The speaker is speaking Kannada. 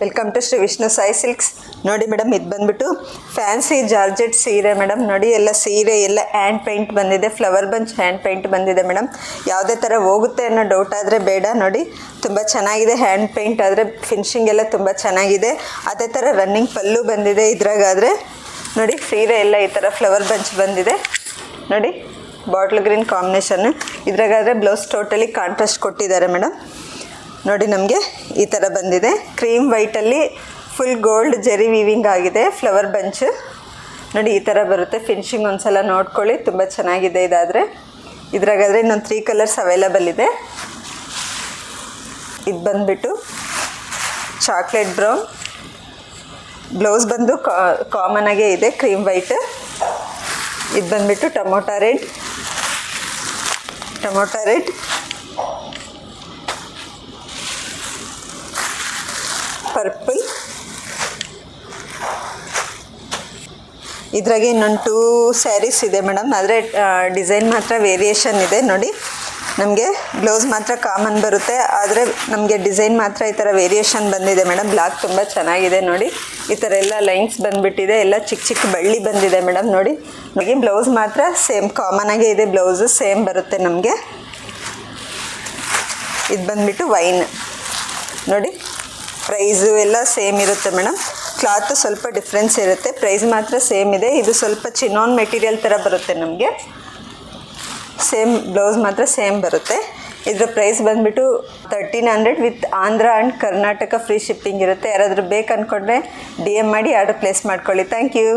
Welcome to Shri Vishnu Sai silks. ನೋಡಿ ಮೇಡಮ್, ಇದು ಬಂದ್ಬಿಟ್ಟು ಫ್ಯಾನ್ಸಿ ಜಾರ್ಜೆಟ್ ಸೀರೆ ಮೇಡಮ್. ನೋಡಿ ಎಲ್ಲ ಸೀರೆ ಎಲ್ಲ ಹ್ಯಾಂಡ್ ಪೇಂಟ್ ಬಂದಿದೆ, ಫ್ಲವರ್ ಬಂಚ್ ಹ್ಯಾಂಡ್ ಪೇಂಟ್ ಬಂದಿದೆ ಮೇಡಮ್. ಯಾವುದೇ ಥರ ಹೋಗುತ್ತೆ ಅನ್ನೋ ಡೌಟ್ ಆದರೆ ಬೇಡ. ನೋಡಿ ತುಂಬ ಚೆನ್ನಾಗಿದೆ, ಹ್ಯಾಂಡ್ ಪೇಂಟ್ ಆದರೆ ಫಿನಿಶಿಂಗ್ ಎಲ್ಲ ತುಂಬ ಚೆನ್ನಾಗಿದೆ. ಅದೇ ಥರ ರನ್ನಿಂಗ್ ಪಲ್ಲು ಬಂದಿದೆ. ಇದ್ರಾಗಾದರೆ ನೋಡಿ ಸೀರೆ ಎಲ್ಲ ಈ ಥರ ಫ್ಲವರ್ ಬಂಚ್ ಬಂದಿದೆ. ನೋಡಿ ಬಾಟ್ಲ್ ಗ್ರೀನ್ ಕಾಂಬಿನೇಷನ್. ಇದ್ರಾಗಾದರೆ ಬ್ಲೌಸ್ ಟೋಟಲಿ ಕಾಂಟ್ರಾಸ್ಟ್ ಕೊಟ್ಟಿದ್ದಾರೆ ಮೇಡಮ್. ನೋಡಿ ನಮಗೆ ಈ ಥರ ಬಂದಿದೆ, ಕ್ರೀಮ್ ವೈಟಲ್ಲಿ ಫುಲ್ ಗೋಲ್ಡ್ ಜೆರಿ ವೀವಿಂಗ್ ಆಗಿದೆ, ಫ್ಲವರ್ ಬಂಚ್. ನೋಡಿ ಈ ಥರ ಬರುತ್ತೆ. ಫಿನಿಶಿಂಗ್ ಒಂದು ಸಲ ನೋಡ್ಕೊಳ್ಳಿ, ತುಂಬ ಚೆನ್ನಾಗಿದೆ. ಇದ್ರಾಗಾದರೆ ಇನ್ನೊಂದು 3 ಕಲರ್ಸ್ ಅವೈಲಬಲ್ ಇದೆ. ಇದು ಬಂದುಬಿಟ್ಟು ಚಾಕ್ಲೇಟ್ ಬ್ರೌನ್, ಬ್ಲೌಸ್ ಬಂದು ಕಾಮನ್ ಆಗೇ ಇದೆ, ಕ್ರೀಮ್ ವೈಟ್. ಇದು ಬಂದುಬಿಟ್ಟು ಟೊಮೊಟೊ ರೆಡ್, ಪರ್ಪಲ್. ಇದ್ರಾಗೆ ಇನ್ನೊಂದು 2 ಸ್ಯಾರೀಸ್ ಇದೆ ಮೇಡಮ್, ಆದರೆ ಡಿಸೈನ್ ಮಾತ್ರ ವೇರಿಯೇಷನ್ ಇದೆ. ನೋಡಿ ನಮಗೆ ಬ್ಲೌಸ್ ಮಾತ್ರ ಕಾಮನ್ ಬರುತ್ತೆ, ಆದರೆ ನಮಗೆ ಡಿಸೈನ್ ಮಾತ್ರ ಈ ಥರ ವೇರಿಯೇಷನ್ ಬಂದಿದೆ ಮೇಡಮ್. ಬ್ಲಾಕ್ ತುಂಬ ಚೆನ್ನಾಗಿದೆ. ನೋಡಿ ಈ ಥರ ಎಲ್ಲ ಲೈನ್ಸ್ ಬಂದುಬಿಟ್ಟಿದೆ, ಎಲ್ಲ ಚಿಕ್ಕ ಚಿಕ್ಕ ಬಳ್ಳಿ ಬಂದಿದೆ ಮೇಡಮ್. ನೋಡಿ ನಮಗೆ ಬ್ಲೌಸ್ ಮಾತ್ರ ಸೇಮ್ ಕಾಮನ್ ಆಗೇ ಇದೆ, ಬ್ಲೌಸು ಸೇಮ್ ಬರುತ್ತೆ ನಮಗೆ. ಇದು ಬಂದುಬಿಟ್ಟು ವೈನ್. ನೋಡಿ ಪ್ರೈಸು ಎಲ್ಲ ಸೇಮ್ ಇರುತ್ತೆ ಮೇಡಮ್, ಕ್ಲಾತು ಸ್ವಲ್ಪ ಡಿಫ್ರೆನ್ಸ್ ಇರುತ್ತೆ, ಪ್ರೈಸ್ ಮಾತ್ರ ಸೇಮ್ ಇದೆ. ಇದು ಸ್ವಲ್ಪ ಚಿನಾನ್ ಮೆಟೀರಿಯಲ್ ಥರ ಬರುತ್ತೆ ನಮಗೆ, ಸೇಮ್ ಬ್ಲೌಸ್ ಮಾತ್ರ ಸೇಮ್ ಬರುತ್ತೆ. ಇದರ ಪ್ರೈಸ್ ಬಂದುಬಿಟ್ಟು 1300 with Andhra and Karnataka free shipping ಇರುತ್ತೆ. ಯಾರಾದರೂ ಬೇಕು ಅಂದ್ಕೊಂಡ್ರೆ DM ಮಾಡಿ ಆರ್ಡರ್ ಪ್ಲೇಸ್ ಮಾಡ್ಕೊಳ್ಳಿ. Thank you.